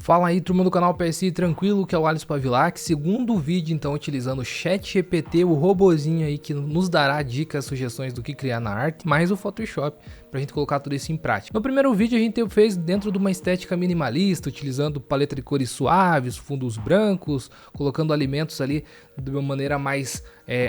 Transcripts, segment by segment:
Fala aí, turma do canal PSI, tranquilo? Que é o Alisson Pavilac. Segundo vídeo, então, utilizando o ChatGPT, o robozinho aí que nos dará dicas, sugestões do que criar na arte, mais o Photoshop, pra gente colocar tudo isso em prática. No primeiro vídeo a gente fez dentro de uma estética minimalista, utilizando paleta de cores suaves, fundos brancos, colocando alimentos ali de uma maneira mais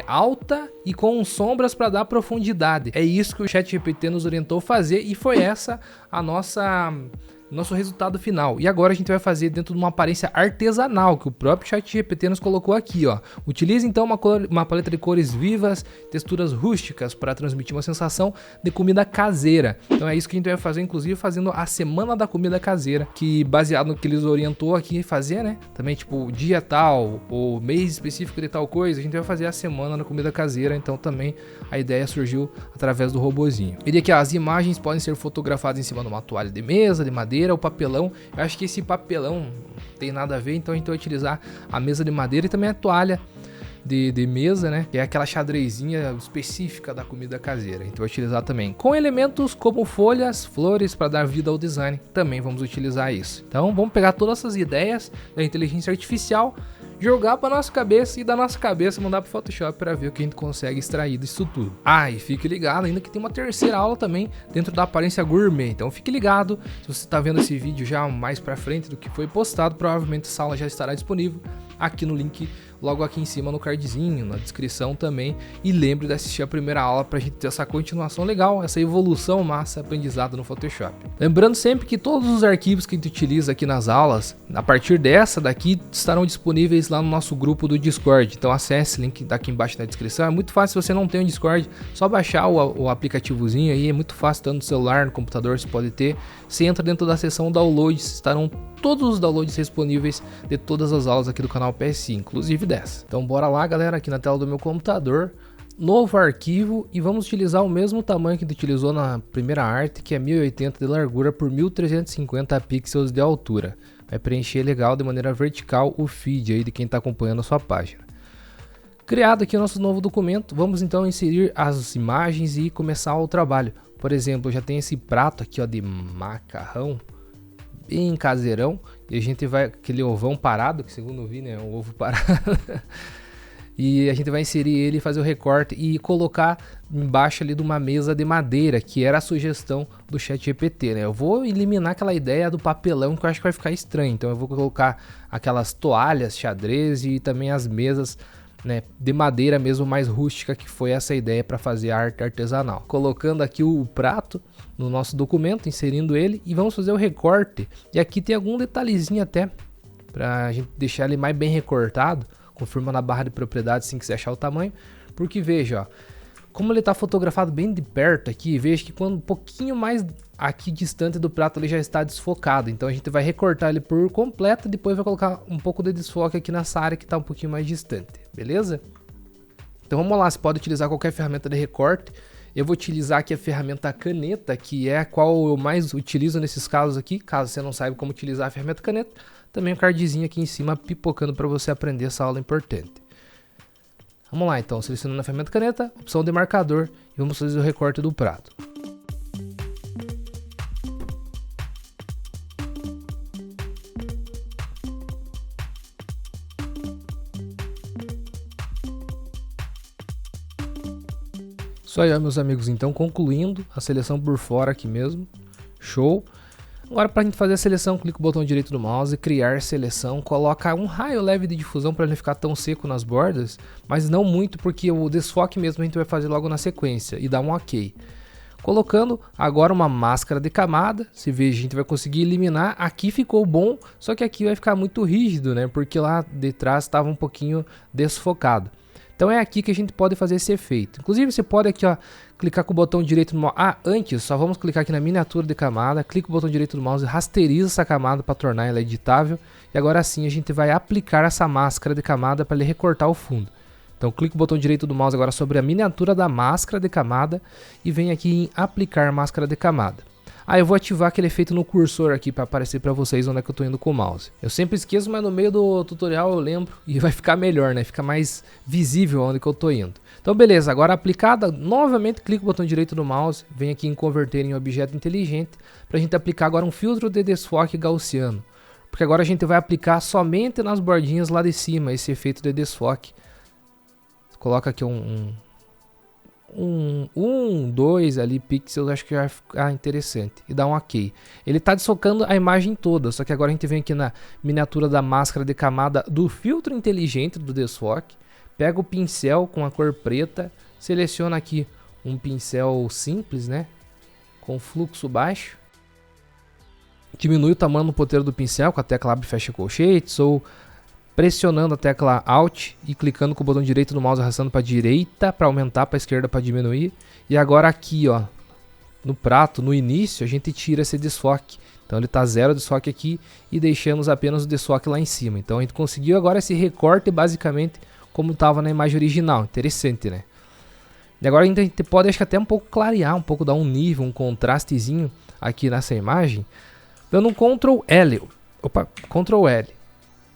alta e com sombras para dar profundidade. É isso que o ChatGPT nos orientou a fazer e foi essa a nosso resultado final. E agora a gente vai fazer dentro de uma aparência artesanal que o próprio ChatGPT nos colocou aqui, ó. Utilize então uma paleta de cores vivas, texturas rústicas para transmitir uma sensação de comida caseira. Então é isso que a gente vai fazer, inclusive fazendo a semana da comida caseira, que baseado no que eles orientou aqui fazer, né? Também tipo dia tal ou mês específico de tal coisa, a gente vai fazer a semana da comida caseira. Então também a ideia surgiu através do robozinho. E aqui, ó, as imagens podem ser fotografadas em cima de uma toalha de mesa, de madeira, o papelão. Eu acho que esse papelão não tem nada a ver, então a gente vai utilizar a mesa de madeira e também a toalha de mesa, né? Que é aquela xadrezinha específica da comida caseira. A gente vai utilizar também com elementos como folhas, flores para dar vida ao design. Também vamos utilizar isso. Então vamos pegar todas essas ideias da inteligência artificial, jogar para nossa cabeça e da nossa cabeça mandar para o Photoshop para ver o que a gente consegue extrair disso tudo. Ah, e fique ligado ainda que tem uma terceira aula também dentro da aparência gourmet. Então fique ligado, se você está vendo esse vídeo já mais para frente do que foi postado, provavelmente essa aula já estará disponível aqui no link, logo aqui em cima no cardzinho, na descrição também. E lembre de assistir a primeira aula para a gente ter essa continuação legal, essa evolução massa aprendizado no Photoshop. Lembrando sempre que todos os arquivos que a gente utiliza aqui nas aulas, a partir dessa daqui, estarão disponíveis lá no nosso grupo do Discord. Então acesse, link daqui embaixo na descrição. É muito fácil, se você não tem um Discord, só baixar o aplicativozinho aí, é muito fácil, tanto no celular, no computador, você pode ter. Você entra dentro da seção downloads, estarão todos os downloads disponíveis de todas as aulas aqui do canal PSI, inclusive dessa. Então bora lá, galera, aqui na tela do meu computador, novo arquivo, e vamos utilizar o mesmo tamanho que a gente utilizou na primeira arte, que é 1080 de largura por 1350 pixels de altura. Vai preencher legal de maneira vertical o feed aí de quem está acompanhando a sua página. Criado aqui o nosso novo documento, vamos então inserir as imagens e começar o trabalho. Por exemplo, já tem esse prato aqui, ó, de macarrão, bem caseirão, e a gente vai, aquele ovão parado, que segundo eu vi, né, um ovo parado, e a gente vai inserir ele, fazer o recorte e colocar embaixo ali de uma mesa de madeira, que era a sugestão do ChatGPT, né? Eu vou eliminar aquela ideia do papelão, que eu acho que vai ficar estranho, então eu vou colocar aquelas toalhas xadrez e também as mesas, né, de madeira mesmo, mais rústica, que foi essa ideia para fazer a arte artesanal. Colocando aqui o prato no nosso documento, inserindo ele, e vamos fazer o recorte. E aqui tem algum detalhezinho até para a gente deixar ele mais bem recortado. Confirma na barra de propriedade se quiser achar o tamanho, porque veja, ó, como ele está fotografado bem de perto aqui, veja que quando um pouquinho mais aqui distante do prato ele já está desfocado. Então a gente vai recortar ele por completo, depois vai colocar um pouco de desfoque aqui nessa área que está um pouquinho mais distante, beleza? Então vamos lá, você pode utilizar qualquer ferramenta de recorte. Eu vou utilizar aqui a ferramenta caneta, que é a qual eu mais utilizo nesses casos aqui. Caso você não saiba como utilizar a ferramenta caneta, também um cardzinho aqui em cima pipocando para você aprender essa aula importante. Vamos lá então, selecionando a ferramenta caneta, opção de marcador, e vamos fazer o recorte do prato. Isso aí, meus amigos, então concluindo a seleção por fora aqui mesmo, show. Agora para a gente fazer a seleção, clica o botão direito do mouse, criar seleção, coloca um raio leve de difusão para não ficar tão seco nas bordas, mas não muito, porque o desfoque mesmo a gente vai fazer logo na sequência, e dá um ok. Colocando agora uma máscara de camada, se veja, a gente vai conseguir eliminar, aqui ficou bom, só que aqui vai ficar muito rígido, né, porque lá de trás estava um pouquinho desfocado. Então é aqui que a gente pode fazer esse efeito. Inclusive você pode aqui, ó, clicar com o botão direito do mouse. Antes, só vamos clicar aqui na miniatura de camada, clica com o botão direito do mouse, rasteriza essa camada para tornar ela editável. E agora sim a gente vai aplicar essa máscara de camada para ele recortar o fundo. Então clica com o botão direito do mouse agora sobre a miniatura da máscara de camada e vem aqui em aplicar máscara de camada. Eu vou ativar aquele efeito no cursor aqui para aparecer para vocês onde é que eu tô indo com o mouse. Eu sempre esqueço, mas no meio do tutorial eu lembro e vai ficar melhor, né? Fica mais visível onde que eu tô indo. Então beleza, agora aplicada, novamente clica o botão direito do mouse, vem aqui em converter em objeto inteligente, para a gente aplicar agora um filtro de desfoque gaussiano. porque agora a gente vai aplicar somente nas bordinhas lá de cima esse efeito de desfoque. Coloca aqui dois ali pixels, acho que vai ficar interessante, e dá um ok. Ele tá desfocando a imagem toda, só que agora a gente vem aqui na miniatura da máscara de camada do filtro inteligente do desfoque, pega o pincel com a cor preta, seleciona aqui um pincel simples, né, com fluxo baixo, diminui o tamanho do ponteiro do pincel com a tecla abre e fecha colchetes, ou pressionando a tecla Alt e clicando com o botão direito do mouse, arrastando para a direita para aumentar, para a esquerda para diminuir. E agora aqui, ó, no prato, no início, a gente tira esse desfoque. Então ele está zero desfoque aqui e deixamos apenas o desfoque lá em cima. Então a gente conseguiu agora esse recorte basicamente como estava na imagem original. Interessante, né? E agora a gente pode, acho que até um pouco clarear, um pouco dar um nível, um contrastezinho aqui nessa imagem, dando um Ctrl L. Opa, Ctrl L.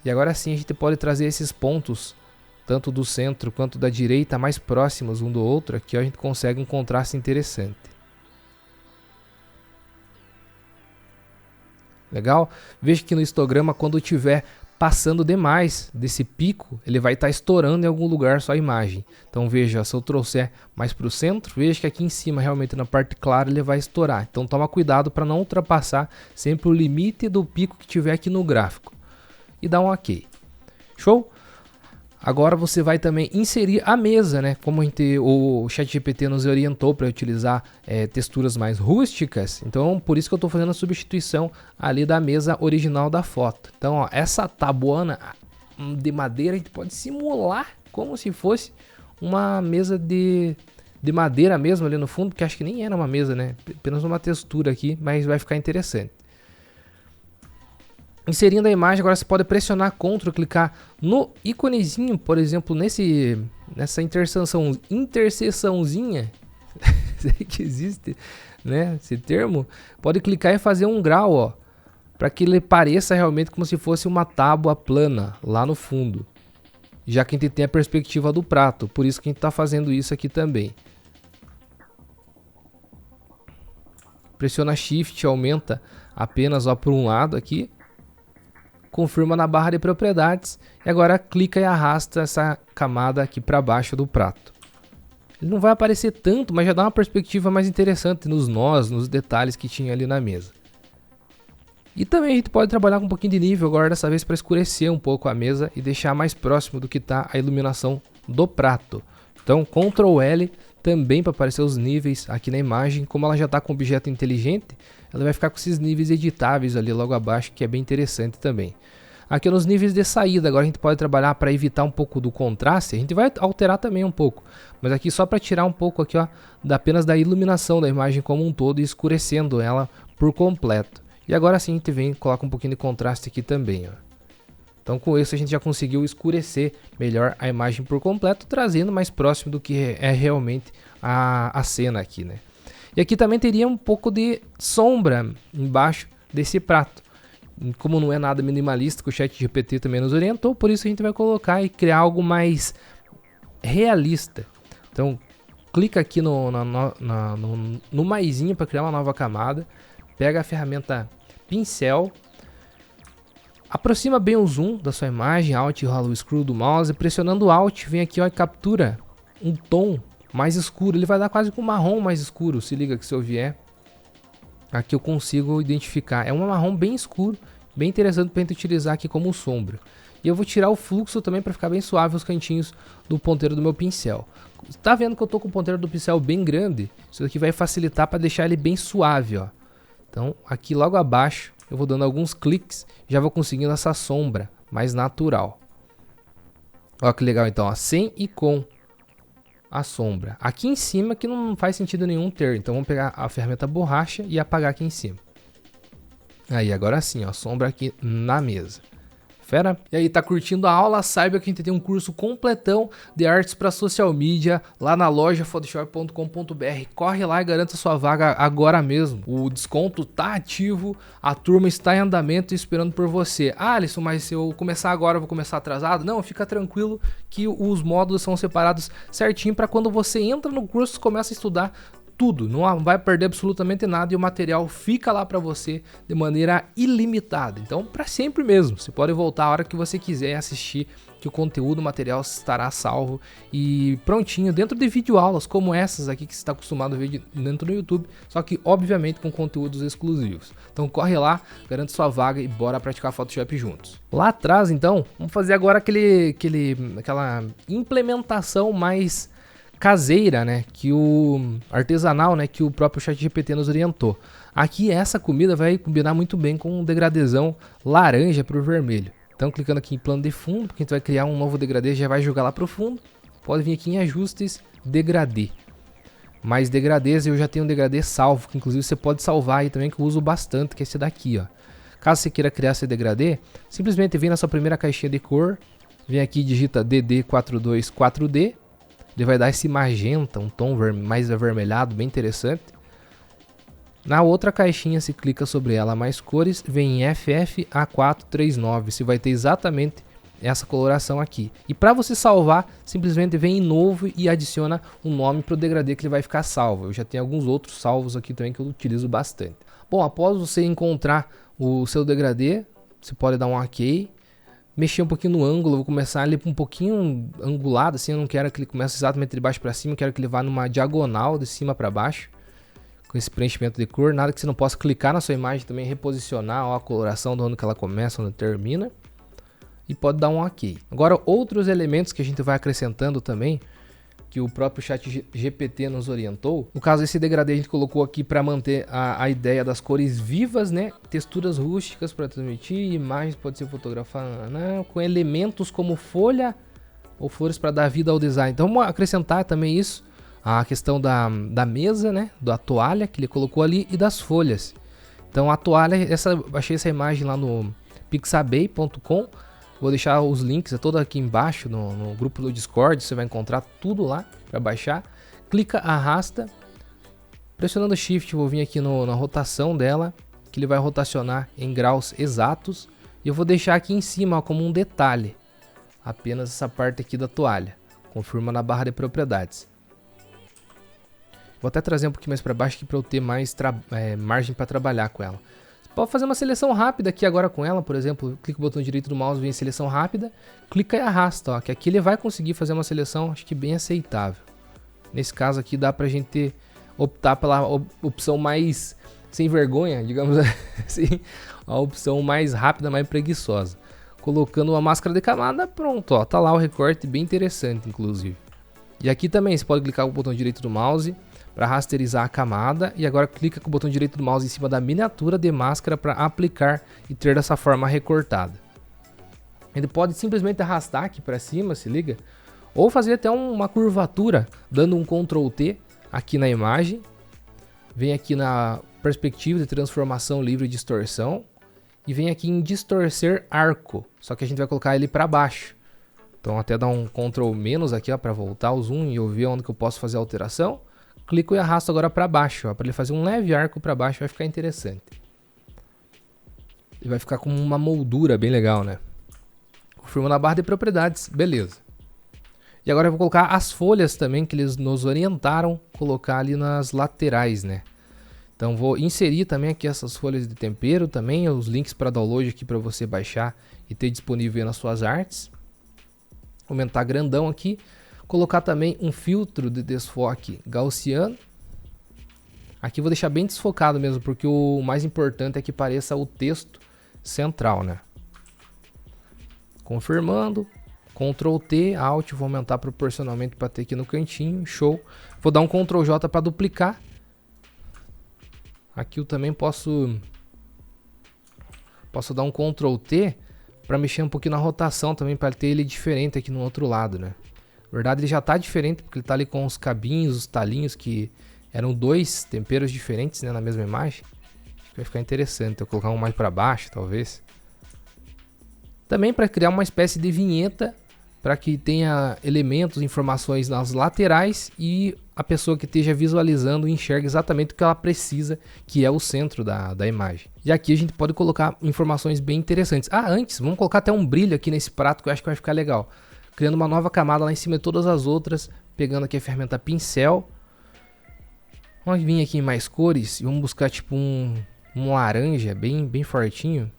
E agora sim a gente pode trazer esses pontos, tanto do centro quanto da direita, mais próximos um do outro. Aqui ó, a gente consegue um contraste interessante. Legal? Veja que no histograma, quando estiver passando demais desse pico, ele vai estar estourando em algum lugar só a imagem. Então veja, se eu trouxer mais para o centro, veja que aqui em cima, realmente na parte clara, ele vai estourar. Então toma cuidado para não ultrapassar sempre o limite do pico que tiver aqui no gráfico. E dá um ok. Show? Agora você vai também inserir a mesa, né? Como o ChatGPT nos orientou para utilizar texturas mais rústicas. Então, por isso que eu estou fazendo a substituição ali da mesa original da foto. Então, ó, essa tabuana de madeira a gente pode simular como se fosse uma mesa de madeira mesmo ali no fundo, porque acho que nem era uma mesa, né? Apenas uma textura aqui, mas vai ficar interessante. Inserindo a imagem, agora você pode pressionar Ctrl, clicar no íconezinho, por exemplo, nessa interseçãozinha, sei que existe, né, esse termo, pode clicar e fazer um grau, ó, para que ele pareça realmente como se fosse uma tábua plana lá no fundo, já que a gente tem a perspectiva do prato, por isso que a gente está fazendo isso aqui também. Pressiona Shift, aumenta apenas ó, por um lado aqui. Confirma na barra de propriedades e agora clica e arrasta essa camada aqui para baixo do prato. Ele não vai aparecer tanto, mas já dá uma perspectiva mais interessante nos nós, nos detalhes que tinha ali na mesa. E também a gente pode trabalhar com um pouquinho de nível agora, dessa vez para escurecer um pouco a mesa e deixar mais próximo do que está a iluminação do prato. Então Ctrl L também para aparecer os níveis aqui na imagem. Como ela já está com objeto inteligente, ela vai ficar com esses níveis editáveis ali logo abaixo, que é bem interessante também. Aqui nos níveis de saída, agora a gente pode trabalhar para evitar um pouco do contraste. A gente vai alterar também um pouco, mas aqui só para tirar um pouco aqui, ó, apenas da iluminação da imagem como um todo e escurecendo ela por completo. E agora sim a gente vem e coloca um pouquinho de contraste aqui também, ó. Então com isso a gente já conseguiu escurecer melhor a imagem por completo, trazendo mais próximo do que é realmente a cena aqui, né? E aqui também teria um pouco de sombra embaixo desse prato. Como não é nada minimalista, o ChatGPT também nos orientou, por isso a gente vai colocar e criar algo mais realista. Então clica aqui no maisinho para criar uma nova camada, pega a ferramenta pincel, aproxima bem o zoom da sua imagem, Alt e rola o scroll do mouse, pressionando Alt, vem aqui ó, e captura um tom mais escuro, ele vai dar quase com um marrom mais escuro, se liga que se eu vier, aqui eu consigo identificar, é um marrom bem escuro, bem interessante para a gente utilizar aqui como sombra. E eu vou tirar o fluxo também para ficar bem suave os cantinhos do ponteiro do meu pincel. Tá vendo que eu tô com o ponteiro do pincel bem grande? Isso aqui vai facilitar para deixar ele bem suave, ó. Então aqui logo abaixo eu vou dando alguns cliques, já vou conseguindo essa sombra mais natural. Olha que legal então, ó, sem e com a sombra. Aqui em cima que não faz sentido nenhum ter, então vamos pegar a ferramenta borracha e apagar aqui em cima. Aí agora sim, ó, sombra aqui na mesa. Fera? E aí, tá curtindo a aula? Saiba que a gente tem um curso completão de artes para social media lá na loja photoshop.com.br. Corre lá e garanta sua vaga agora mesmo. O desconto tá ativo, a turma está em andamento esperando por você. Ah, Alisson, mas se eu começar agora, eu vou começar atrasado? Não, fica tranquilo que os módulos são separados certinho para quando você entra no curso, começa a estudar, tudo, não vai perder absolutamente nada e o material fica lá para você de maneira ilimitada. Então, para sempre mesmo, você pode voltar a hora que você quiser assistir, que o conteúdo, o material estará salvo e prontinho dentro de videoaulas como essas aqui que você está acostumado a ver dentro do YouTube, só que obviamente com conteúdos exclusivos. Então corre lá, garante sua vaga e bora praticar Photoshop juntos. Lá atrás, então, vamos fazer agora aquela implementação mais caseira, né, que o artesanal, né, que o próprio ChatGPT nos orientou. Aqui essa comida vai combinar muito bem com um degradezão laranja para o vermelho. Então clicando aqui em plano de fundo, porque a gente vai criar um novo degradê, já vai jogar lá para o fundo. Pode vir aqui em ajustes, degradê. Mais degradês, eu já tenho um degradê salvo, que inclusive você pode salvar aí também, que eu uso bastante, que é esse daqui, ó. Caso você queira criar esse degradê, simplesmente vem na sua primeira caixinha de cor, vem aqui e digita DD424D. Ele vai dar esse magenta, um tom mais avermelhado, bem interessante. Na outra caixinha, se clica sobre ela, mais cores, vem em FFA439. Você vai ter exatamente essa coloração aqui. E para você salvar, simplesmente vem em novo e adiciona um nome para o degradê que ele vai ficar salvo. Eu já tenho alguns outros salvos aqui também que eu utilizo bastante. Bom, após você encontrar o seu degradê, você pode dar um OK. Mexer um pouquinho no ângulo, vou começar ali um pouquinho angulado, assim, eu não quero que ele comece exatamente de baixo para cima, eu quero que ele vá numa diagonal de cima para baixo, com esse preenchimento de cor, nada que você não possa clicar na sua imagem também, reposicionar ó, a coloração de onde que ela começa, onde termina, e pode dar um OK. Agora, outros elementos que a gente vai acrescentando também, que o próprio ChatGPT nos orientou. No caso, esse degradê a gente colocou aqui para manter a ideia das cores vivas, né? Texturas rústicas para transmitir, imagens pode ser fotografada, né? Com elementos como folha ou flores para dar vida ao design. Então vamos acrescentar também isso, a questão da mesa, né? Da toalha que ele colocou ali e das folhas. Então a toalha, achei essa imagem lá no pixabay.com. Vou deixar os links todos aqui embaixo no grupo do Discord, você vai encontrar tudo lá para baixar. Clica, arrasta, pressionando Shift, vou vir aqui na rotação dela, que ele vai rotacionar em graus exatos. E eu vou deixar aqui em cima ó, como um detalhe, apenas essa parte aqui da toalha. Confirma na barra de propriedades. Vou até trazer um pouquinho mais para baixo para eu ter mais margem para trabalhar com ela. Pode fazer uma seleção rápida aqui agora com ela, por exemplo, clica o botão direito do mouse, vem em seleção rápida, clica e arrasta, ó, que aqui ele vai conseguir fazer uma seleção, acho que bem aceitável. Nesse caso aqui dá pra gente optar pela opção mais sem vergonha, digamos assim, a opção mais rápida, mais preguiçosa. Colocando uma máscara de camada, pronto, ó, tá lá o recorte, bem interessante inclusive. E aqui também você pode clicar com o botão direito do mouse para rasterizar a camada e agora clica com o botão direito do mouse em cima da miniatura de máscara para aplicar e ter dessa forma recortada. Ele pode simplesmente arrastar aqui para cima, se liga, ou fazer até uma curvatura dando um Ctrl T aqui na imagem. Vem aqui na perspectiva de transformação livre de distorção e vem aqui em distorcer arco, só que a gente vai colocar ele para baixo. Então até dar um Ctrl menos aqui para voltar o zoom e eu ver onde que eu posso fazer a alteração. Clico e arrasto agora para baixo, para ele fazer um leve arco para baixo, vai ficar interessante. E vai ficar com uma moldura bem legal, né? Confirmo na barra de propriedades, beleza. E agora eu vou colocar as folhas também, que eles nos orientaram colocar ali nas laterais, né? Então vou inserir também aqui essas folhas de tempero também, os links para download aqui para você baixar e ter disponível nas suas artes. Aumentar grandão aqui. Colocar também um filtro de desfoque gaussiano. Aqui vou deixar bem desfocado mesmo, porque o mais importante é que pareça o texto central, né? Confirmando. Ctrl T, Alt, vou aumentar proporcionalmente para ter aqui no cantinho. Show. Vou dar um Ctrl J para duplicar. Aqui eu também posso dar um Ctrl T para mexer um pouquinho na rotação também, para ter ele diferente aqui no outro lado, né? Na verdade ele já está diferente, porque ele está ali com os cabinhos, os talinhos, que eram dois temperos diferentes, né, na mesma imagem. Acho que vai ficar interessante eu colocar um mais para baixo, talvez. Também para criar uma espécie de vinheta, para que tenha elementos, informações nas laterais e a pessoa que esteja visualizando enxergue exatamente o que ela precisa, que é o centro da imagem. E aqui a gente pode colocar informações bem interessantes. Antes, vamos colocar até um brilho aqui nesse prato que eu acho que vai ficar legal. Criando uma nova camada lá em cima de todas as outras, pegando aqui a ferramenta pincel. Vamos vir aqui em mais cores e vamos buscar tipo um laranja bem fortinho.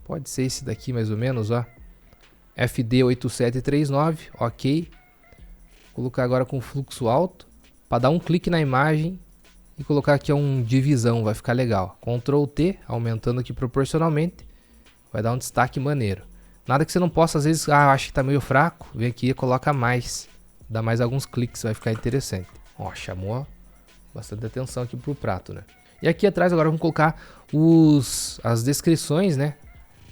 Pode ser esse daqui mais ou menos, ó. FD8739, ok. Vou colocar agora com fluxo alto para dar um clique na imagem e colocar aqui um divisão, vai ficar legal. Ctrl T, aumentando aqui proporcionalmente, vai dar um destaque maneiro. Nada que você não possa, às vezes, acho que tá meio fraco, vem aqui e coloca mais, dá mais alguns cliques, vai ficar interessante. Ó, chamou bastante atenção aqui pro prato, né? E aqui atrás agora vamos colocar as descrições, né?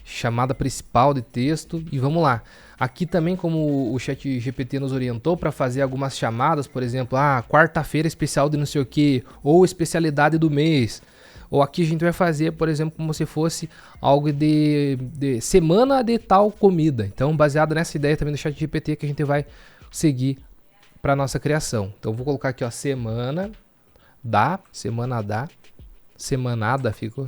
Chamada principal de texto e vamos lá. Aqui também, como o ChatGPT nos orientou para fazer algumas chamadas, por exemplo, quarta-feira especial de não sei o que, ou especialidade do mês. Ou aqui a gente vai fazer, por exemplo, como se fosse algo de semana de tal comida. Então, baseado nessa ideia também do ChatGPT que a gente vai seguir para nossa criação. Então, vou colocar aqui, ó, semanada ficou.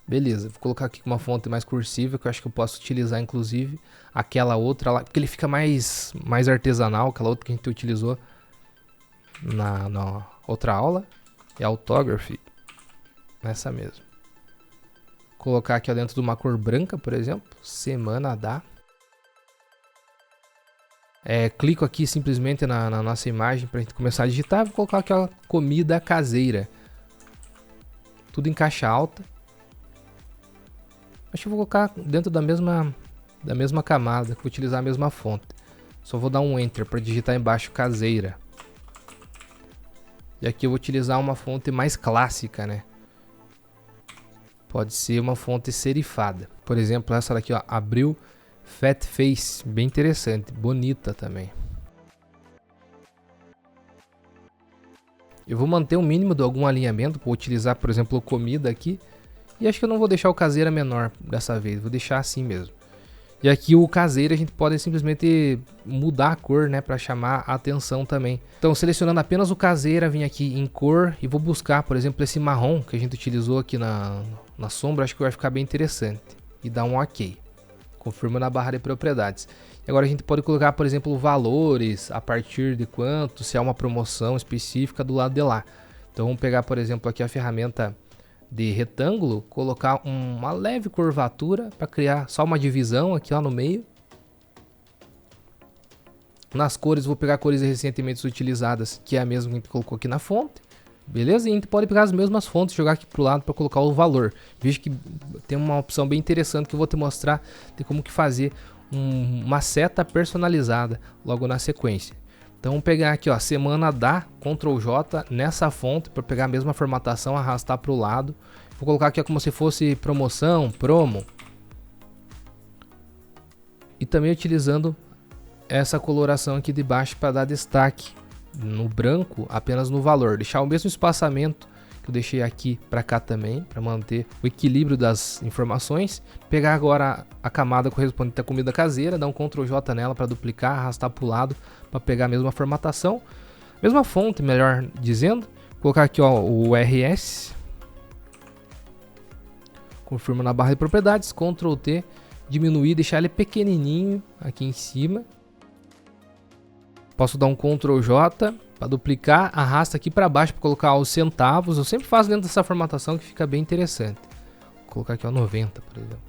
Beleza, vou colocar aqui com uma fonte mais cursiva, que eu acho que eu posso utilizar inclusive aquela outra lá, porque ele fica mais artesanal, aquela outra que a gente utilizou na outra aula, é Autography, essa mesmo. Colocar aqui ó, dentro de uma cor branca, por exemplo, semana da. Clico aqui simplesmente na nossa imagem para a gente começar a digitar. Vou colocar aqui ó, comida caseira. Tudo em caixa alta. Acho que eu vou colocar dentro da mesma camada, vou utilizar a mesma fonte. Só vou dar um Enter para digitar embaixo caseira. E aqui eu vou utilizar uma fonte mais clássica, né? Pode ser uma fonte serifada. Por exemplo, essa daqui, ó, Abril Fat Face, bem interessante, bonita também. Eu vou manter um mínimo de algum alinhamento, vou utilizar, por exemplo, comida aqui. E acho que eu não vou deixar o caseira menor dessa vez, vou deixar assim mesmo. E aqui o caseira a gente pode simplesmente mudar a cor, né, para chamar a atenção também. Então, selecionando apenas o caseira, vim aqui em cor e vou buscar, por exemplo, esse marrom que a gente utilizou aqui na sombra, acho que vai ficar bem interessante. E dar um OK. Confirma na barra de propriedades. E agora a gente pode colocar, por exemplo, valores, a partir de quanto, se há uma promoção específica do lado de lá. Então vamos pegar, por exemplo, aqui a ferramenta de retângulo, colocar uma leve curvatura para criar só uma divisão aqui ó, no meio. Nas cores, vou pegar cores recentemente utilizadas, que é a mesma que a gente colocou aqui na fonte. Beleza? E a gente pode pegar as mesmas fontes e jogar aqui pro lado para colocar o valor. Veja que tem uma opção bem interessante que eu vou te mostrar de como que fazer uma seta personalizada logo na sequência. Então vamos pegar aqui, ó, semana da, Ctrl J nessa fonte para pegar a mesma formatação, arrastar para o lado. Vou colocar aqui ó, como se fosse promoção, promo. E também utilizando essa coloração aqui de baixo para dar destaque no branco, apenas no valor. Deixar o mesmo espaçamento que eu deixei aqui para cá também, para manter o equilíbrio das informações. Pegar agora a camada correspondente à comida caseira, dar um Ctrl J nela para duplicar, arrastar para o lado para pegar a mesma formatação, mesma fonte, melhor dizendo. Colocar aqui ó, o RS, confirma na barra de propriedades, Ctrl T, diminuir, deixar ele pequenininho aqui em cima. Posso dar um Ctrl J para duplicar, arrasta aqui para baixo para colocar os centavos. Eu sempre faço dentro dessa formatação que fica bem interessante. Vou colocar aqui o 90, por exemplo.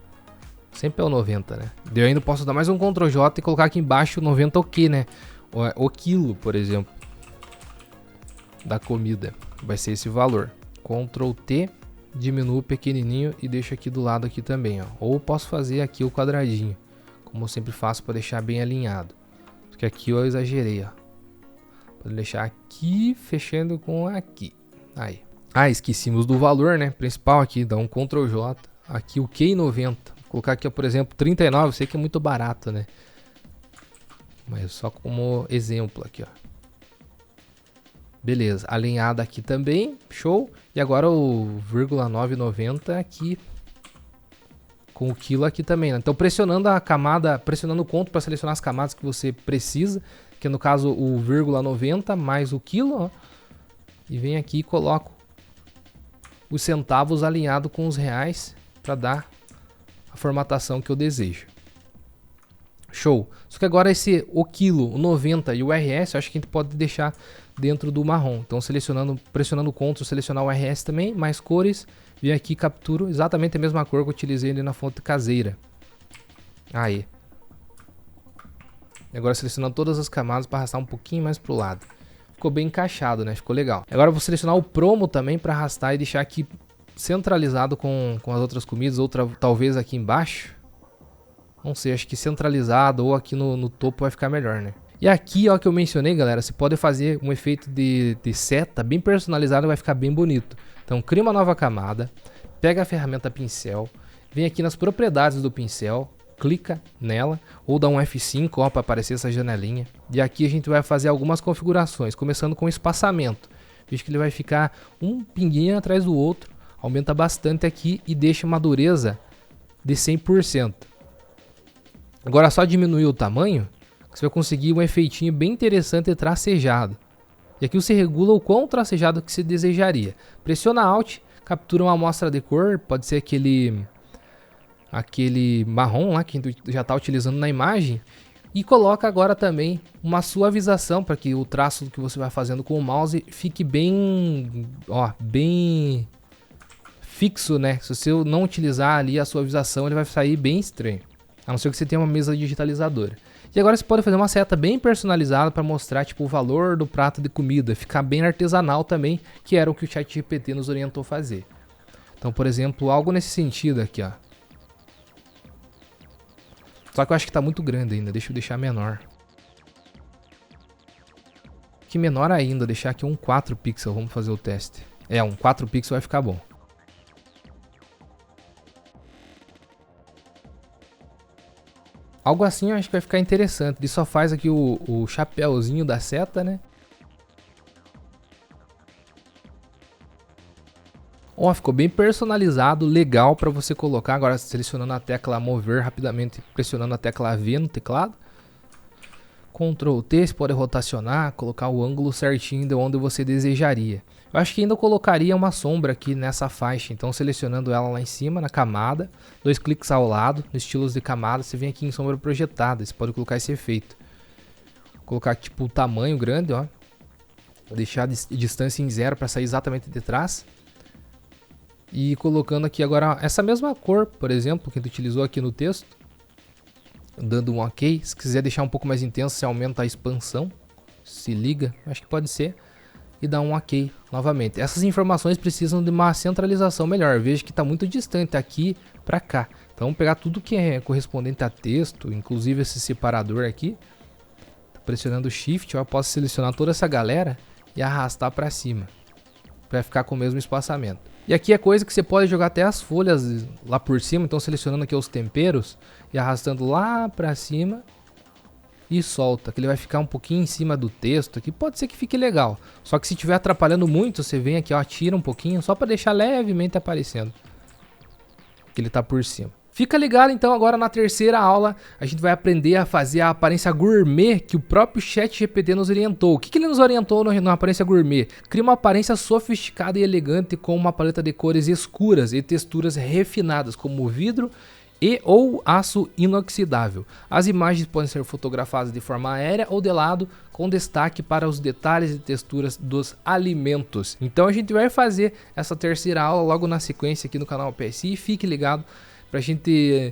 Sempre é o 90, né? Eu ainda posso dar mais um Ctrl J e colocar aqui embaixo o 90 o quê, né? O quilo, por exemplo, da comida. Vai ser esse valor. Ctrl T, diminuo pequenininho e deixo aqui do lado aqui também, ó. Ou posso fazer aqui o quadradinho, como eu sempre faço para deixar bem alinhado. Porque aqui eu exagerei, ó. Vou deixar aqui, fechando com aqui. Aí. Esquecemos do valor, né? Principal aqui, dá um Ctrl J. Aqui o Q90. Vou colocar aqui, ó, por exemplo, 39. Eu sei que é muito barato, né? Mas só como exemplo aqui, ó. Beleza. Alinhado aqui também. Show. E agora o 0,990 aqui. Com o quilo aqui também, né? Então pressionando a camada, pressionando o ponto para selecionar as camadas que você precisa, que no caso o 0,90 mais o quilo, ó, e vem aqui e coloco os centavos alinhado com os reais para dar a formatação que eu desejo. Show. Só que agora o quilo, o 90 e o RS, eu acho que a gente pode deixar dentro do marrom. Então pressionando o Ctrl, selecionar o RS também, mais cores. Vim aqui e capturo exatamente a mesma cor que eu utilizei ali na fonte caseira. Aí. Agora selecionando todas as camadas para arrastar um pouquinho mais pro lado. Ficou bem encaixado, né? Ficou legal. Agora eu vou selecionar o promo também para arrastar e deixar aqui centralizado com as outras comidas. Talvez aqui embaixo. Não sei, acho que centralizado ou aqui no topo vai ficar melhor, né? E aqui, ó, que eu mencionei, galera, você pode fazer um efeito de seta bem personalizado e vai ficar bem bonito. Então, cria uma nova camada, pega a ferramenta pincel, vem aqui nas propriedades do pincel, clica nela, ou dá um F5, ó, para aparecer essa janelinha. E aqui a gente vai fazer algumas configurações, começando com espaçamento. Veja que ele vai ficar um pinguinho atrás do outro, aumenta bastante aqui e deixa uma dureza de 100%. Agora só diminuir o tamanho, você vai conseguir um efeitinho bem interessante e tracejado. E aqui você regula o quão tracejado que você desejaria. Pressiona Alt, captura uma amostra de cor, pode ser aquele marrom lá que a gente já está utilizando na imagem. E coloca agora também uma suavização para que o traço que você vai fazendo com o mouse fique bem, ó, bem fixo, né? Se você não utilizar ali a suavização, ele vai sair bem estranho. A não ser que você tenha uma mesa digitalizadora. E agora você pode fazer uma seta bem personalizada para mostrar tipo, o valor do prato de comida. Ficar bem artesanal também, que era o que o ChatGPT nos orientou a fazer. Então, por exemplo, algo nesse sentido aqui, ó. Só que eu acho que está muito grande ainda, deixa eu deixar menor. Que menor ainda, deixar aqui um 4 pixels, vamos fazer o teste. É, um 4 pixels vai ficar bom. Algo assim eu acho que vai ficar interessante. Ele só faz aqui o chapéuzinho da seta, né? Ó, ficou bem personalizado, legal para você colocar. Agora selecionando a tecla mover rapidamente, pressionando a tecla V no teclado. Ctrl T, você pode rotacionar, colocar o ângulo certinho de onde você desejaria. Eu acho que ainda colocaria uma sombra aqui nessa faixa, então selecionando ela lá em cima, na camada, 2 cliques ao lado, no estilos de camada, você vem aqui em sombra projetada, você pode colocar esse efeito. Vou colocar tipo o tamanho grande, ó. Vou deixar a distância em 0 para sair exatamente de trás. E colocando aqui agora essa mesma cor, por exemplo, que a gente utilizou aqui no texto. Dando um OK. Se quiser deixar um pouco mais intenso, você aumenta a expansão. Se liga, acho que pode ser. E dá um OK novamente. Essas informações precisam de uma centralização melhor. Veja que está muito distante aqui para cá. Então vamos pegar tudo que é correspondente a texto, inclusive esse separador aqui. Pressionando Shift, eu posso selecionar toda essa galera e arrastar para cima. Para ficar com o mesmo espaçamento. E aqui é coisa que você pode jogar até as folhas lá por cima. Então selecionando aqui os temperos e arrastando lá para cima. E solta, que ele vai ficar um pouquinho em cima do texto aqui. Pode ser que fique legal. Só que se estiver atrapalhando muito, você vem aqui, ó, tira um pouquinho. Só para deixar levemente aparecendo. Que ele está por cima. Fica ligado então agora na terceira aula, a gente vai aprender a fazer a aparência gourmet que o próprio ChatGPT nos orientou. O que ele nos orientou na aparência gourmet? Cria uma aparência sofisticada e elegante com uma paleta de cores escuras e texturas refinadas como vidro e ou aço inoxidável. As imagens podem ser fotografadas de forma aérea ou de lado, com destaque para os detalhes e texturas dos alimentos. Então a gente vai fazer essa terceira aula logo na sequência aqui no canal PSI. Fique ligado para a gente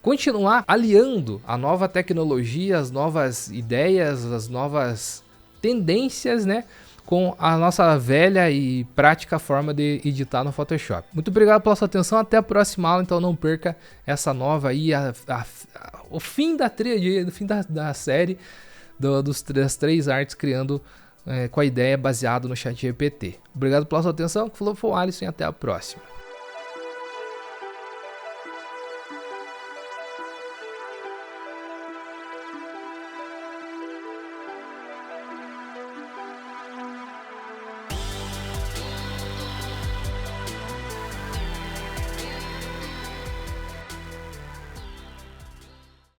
continuar aliando a nova tecnologia, as novas ideias, as novas tendências, né, com a nossa velha e prática forma de editar no Photoshop. Muito obrigado pela sua atenção, até a próxima aula, então não perca essa nova aí, o fim da trilha, o fim da série das 3 artes criando com a ideia baseada no ChatGPT. Obrigado pela sua atenção, que falou foi o Alisson e até a próxima.